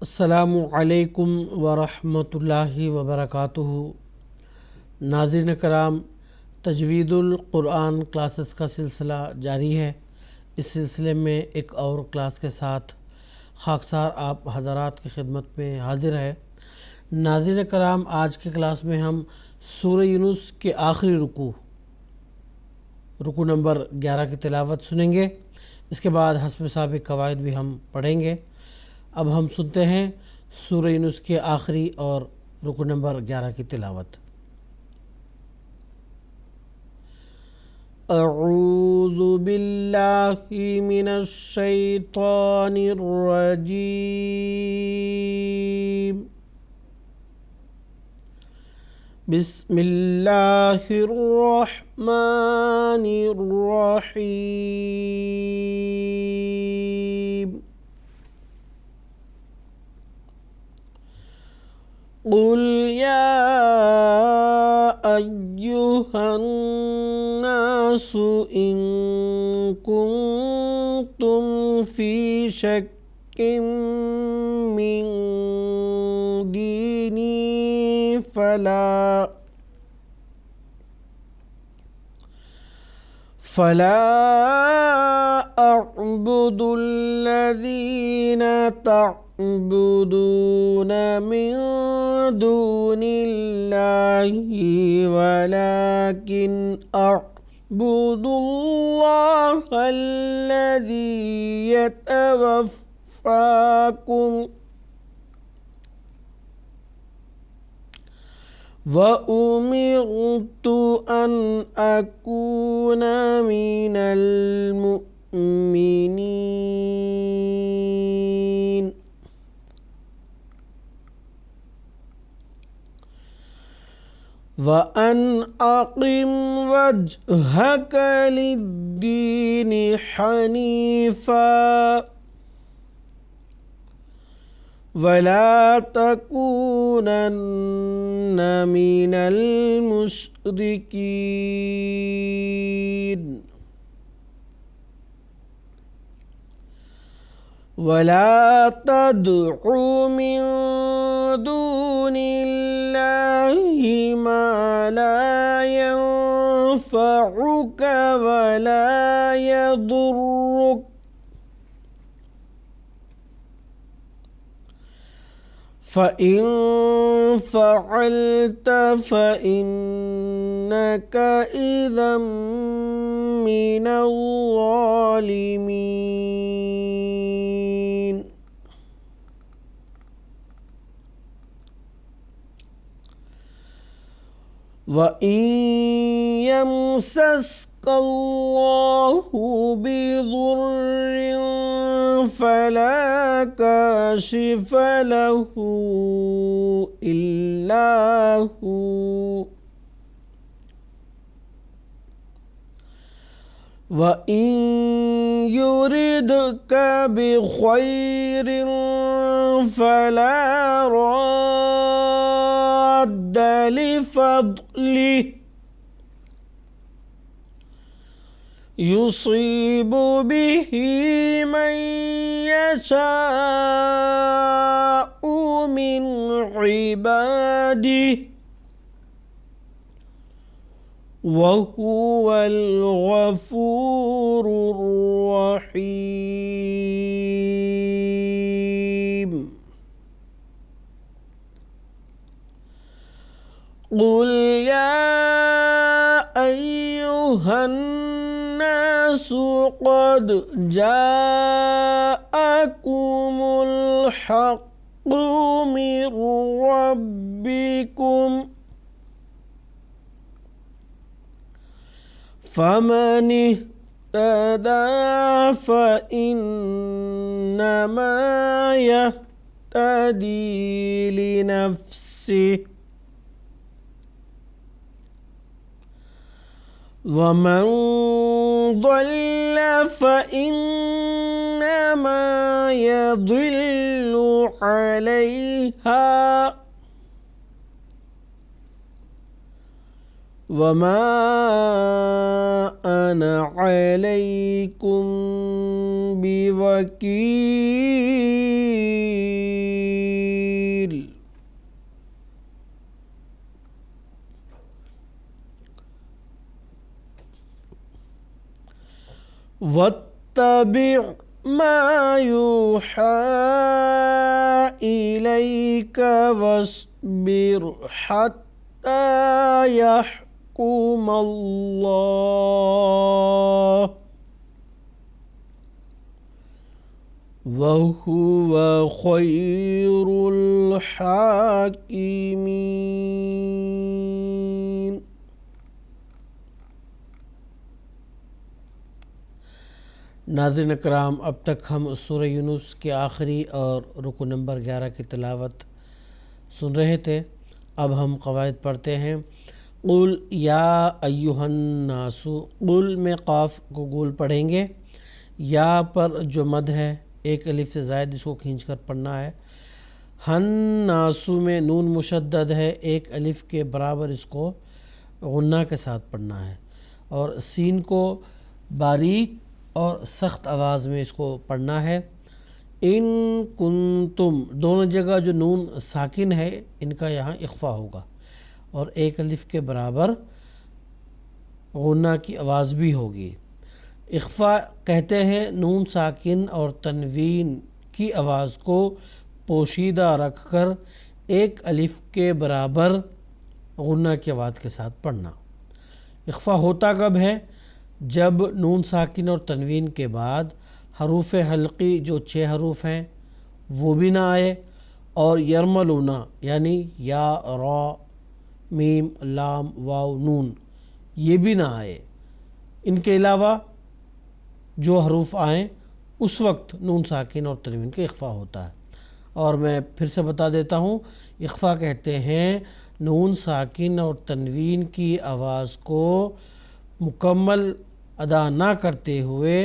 السلام علیکم ورحمۃ اللہ وبرکاتہ۔ ناظرین کرام، تجوید القرآن کلاسز کا سلسلہ جاری ہے۔ اس سلسلے میں ایک اور کلاس کے ساتھ خاکسار آپ حضرات کی خدمت میں حاضر ہے۔ ناظرین کرام، آج کے کلاس میں ہم سورہ یونس کے آخری رکوع نمبر 11 کی تلاوت سنیں گے۔ اس کے بعد حسب سابق قواعد بھی ہم پڑھیں گے۔ اب ہم سنتے ہیں سورہ یونس کے آخری اور رکوع نمبر 11 کی تلاوت۔ اعوذ باللہ من الشیطان الرجیم، بسم اللہ الرحمن الرحیم۔ قل یا ایہا الناس ان کنتم فی شک من دینی فلا اعبد الذین تعبدون من دون اللہ ولکن اعبد اللہ الذی یتوفاکم وَأُمِرْتُ أَنْ أَكُونَ مِنَ الْمُؤْمِنِينَ وَأَنْ أَقِمْ وَجْهَكَ لِلدِّينِ حَنِيفًا وَلَا تَكُونَنَّ مِنَ الْمُشْرِكِينَ وَلَا تَدْعُ مِن دُونِ اللَّهِ مَا لَا يَنفَعُكَ وَلَا يَضُرُّكَ فَإِن فَعَلْتَ فَإِنَّكَ إِذًا مِّنَ الظَّالِمِينَ وَإِن يَمْسَسْكَ اللَّهُ بِضُرٍّ فَلَا كَاشِفَ لَهُ إِلَّا هُوَ وَإِن يُرِدْكَ بِخَيْرٍ فَلَا رَادَّ لِفَضْلِهِ يُصِيبُ بِهِ مَن يَشَاءُ مِنْ عِبَادِهِ وَهُوَ الْغَفُورُ الرَّحِيمُ۔ قُلْ يَا أَيُّهَا النَّاسُ قَدْ جَاءَكُمُ الْحَقُّ مِنْ رَبِّكُمْ فَمَنِ اهْتَدَىٰ فَإِنَّمَا يَهْتَدِي لِنَفْسِهِ وَمَنْ ضَلَّ فَإِنَّمَا يَضِلُّ عَلَيْهَا وَمَا أَنَا عَلَيْكُمْ بِوَكِيلٍ۔ واتبع ما يوحى إليك واصبر حتى يحكم الله وهو خير الحاكمين۔ ناظرین کرام، اب تک ہم سورہ یونس کے آخری اور رکو نمبر 11 کی تلاوت سن رہے تھے۔ اب ہم قواعد پڑھتے ہیں۔ قل یا ایہا الناس، قل میں قاف کو گول پڑھیں گے، یا پر جو مد ہے ایک الف سے زائد اس کو کھینچ کر پڑھنا ہے۔ ہناس میں نون مشدد ہے، ایک الف کے برابر اس کو غنہ کے ساتھ پڑھنا ہے، اور سین کو باریک اور سخت آواز میں اس کو پڑھنا ہے۔ ان کنتم، دونوں جگہ جو نون ساکن ہے ان کا یہاں اخفا ہوگا، اور ایک الف کے برابر غنہ کی آواز بھی ہوگی۔ اخفا کہتے ہیں نون ساکن اور تنوین کی آواز کو پوشیدہ رکھ کر ایک الف کے برابر غنہ کی آواز کے ساتھ پڑھنا۔ اخفا ہوتا کب ہے؟ جب نون ساکن اور تنوین کے بعد حروف حلقی جو 6 حروف ہیں وہ بھی نہ آئے، اور یرملون یعنی یا، را، میم، لام، واو، نون یہ بھی نہ آئے۔ ان کے علاوہ جو حروف آئیں اس وقت نون ساکن اور تنوین کا اخفا ہوتا ہے۔ اور میں پھر سے بتا دیتا ہوں، اخفا کہتے ہیں نون ساکن اور تنوین کی آواز کو مکمل ادا نہ کرتے ہوئے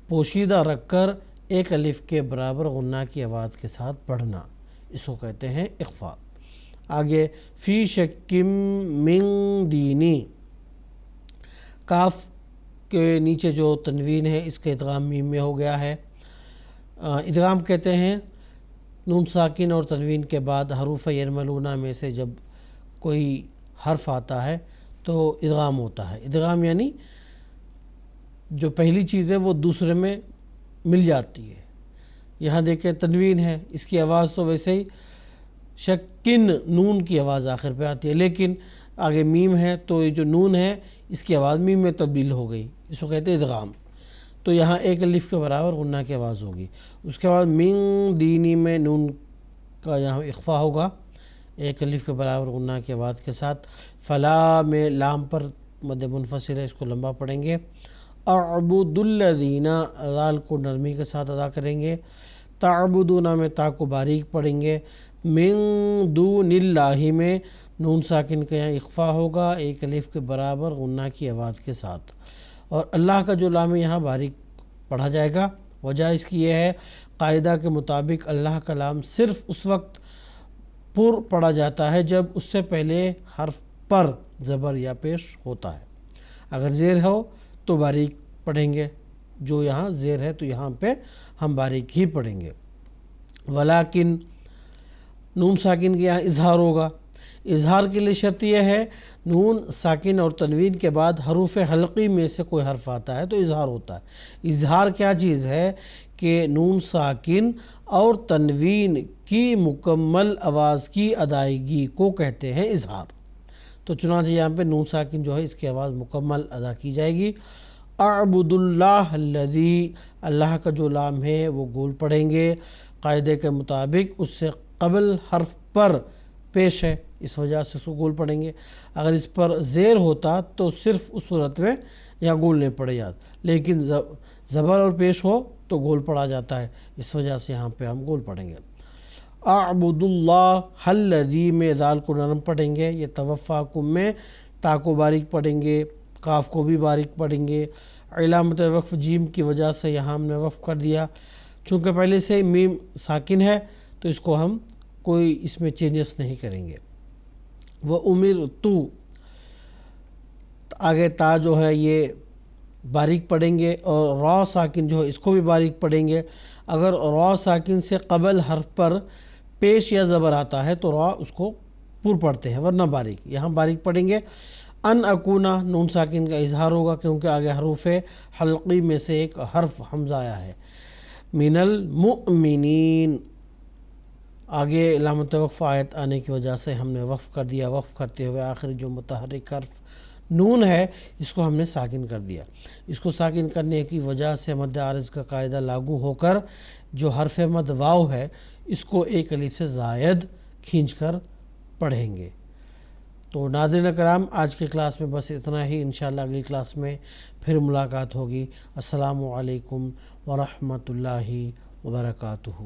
پوشیدہ رکھ کر ایک الف کے برابر غنہ کی آواز کے ساتھ پڑھنا، اس کو کہتے ہیں اخفا۔ آگے فی شک من دینی، کاف کے نیچے جو تنوین ہے اس کا ادغام میم میں ہو گیا ہے۔ ادغام کہتے ہیں نون ساکن اور تنوین کے بعد حروف یرملون میں سے جب کوئی حرف آتا ہے تو ادغام ہوتا ہے۔ ادغام یعنی جو پہلی چیز ہے وہ دوسرے میں مل جاتی ہے۔ یہاں دیکھیں تنوین ہے، اس کی آواز تو ویسے ہی شکن نون کی آواز آخر پہ آتی ہے، لیکن آگے میم ہے تو یہ جو نون ہے اس کی آواز میم میں تبدیل ہو گئی، اس کو کہتے ہیں ادغام۔ تو یہاں ایک الف کے برابر غنہ کی آواز ہوگی۔ اس کے بعد من دینی میں نون کا یہاں اخفا ہوگا، ایک الف کے برابر غنہ کی آواز کے ساتھ۔ فلا میں لام پر مد منفصل ہے، اس کو لمبا پڑھیں گے۔ اعبد الذین، ذال کو نرمی کے ساتھ ادا کریں گے۔ تعبدون میں تا کو باریک پڑھیں گے۔ من دون اللہ میں نون ساکن کا یہاں اخفا ہوگا، ایک الف کے برابر غنہ کی آواز کے ساتھ، اور اللہ کا جو لام ہے یہاں باریک پڑھا جائے گا۔ وجہ اس کی یہ ہے، قاعدہ کے مطابق اللہ کا لام صرف اس وقت پر پڑھا جاتا ہے جب اس سے پہلے حرف پر زبر یا پیش ہوتا ہے۔ اگر زیر ہو تو باریک پڑھیں گے، جو یہاں زیر ہے تو یہاں پہ ہم باریک ہی پڑھیں گے۔ ولیکن نون ساکن کے یہاں اظہار ہوگا۔ اظہار کے لیے شرط یہ ہے نون ساکن اور تنوین کے بعد حروف حلقی میں سے کوئی حرف آتا ہے تو اظہار ہوتا ہے۔ اظہار کیا چیز ہے کہ نون ساکن اور تنوین کی مکمل آواز کی ادائیگی کو کہتے ہیں اظہار۔ تو چنانچہ یہاں پہ نون ساکن جو ہے اس کی آواز مکمل ادا کی جائے گی۔ اعبد اللہ الذی، اللہ کا جو لام ہے وہ گول پڑھیں گے، قاعدے کے مطابق اس سے قبل حرف پر پیش ہے، اس وجہ سے اس کو گول پڑھیں گے۔ اگر اس پر زیر ہوتا تو صرف اس صورت میں یہاں گول نہیں پڑے جاتا، لیکن زبر اور پیش ہو تو گول پڑھا جاتا ہے، اس وجہ سے یہاں پہ ہم گول پڑھیں گے۔ اعبد اللہ الذی میں ذال کو نرم پڑھیں گے، یہ توفاکم میں تا کو باریک پڑھیں گے، کاف کو بھی باریک پڑھیں گے۔ علامت وقف جیم کی وجہ سے یہاں ہم نے وقف کر دیا، چونکہ پہلے سے میم ساکن ہے تو اس کو ہم کوئی اس میں چینجز نہیں کریں گے۔ وَأُمِرْتُ، آگے تا جو ہے یہ باریک پڑھیں گے، اور را ساکن جو ہے اس کو بھی باریک پڑھیں گے۔ اگر را ساکن سے قبل حرف پر پیش یا زبر آتا ہے تو را اس کو پر پڑھتے ہیں، ورنہ باریک، یہاں باریک پڑھیں گے۔ ان اکونا نون ساکن کا اظہار ہوگا کیونکہ آگے حروف حلقی میں سے ایک حرف حمزہ آیا ہے. من المؤمنین، آگے علامت وقف آیت آنے کی وجہ سے ہم نے وقف کر دیا. وقف کرتے ہوئے آخری جو متحرک حرف نون ہے اس کو ہم نے ساکن کر دیا. اس کو ساکن کرنے کی وجہ سے مد عارض کا قاعدہ لاگو ہو کر جو حرف مد واو ہے اس کو ایک الف سے زائد کھینچ کر پڑھیں گے. تو ناظرین کرام آج کے کلاس میں بس اتنا ہی. انشاءاللہ اگلی کلاس میں پھر ملاقات ہوگی. السلام علیکم ورحمۃ اللہ وبرکاتہ.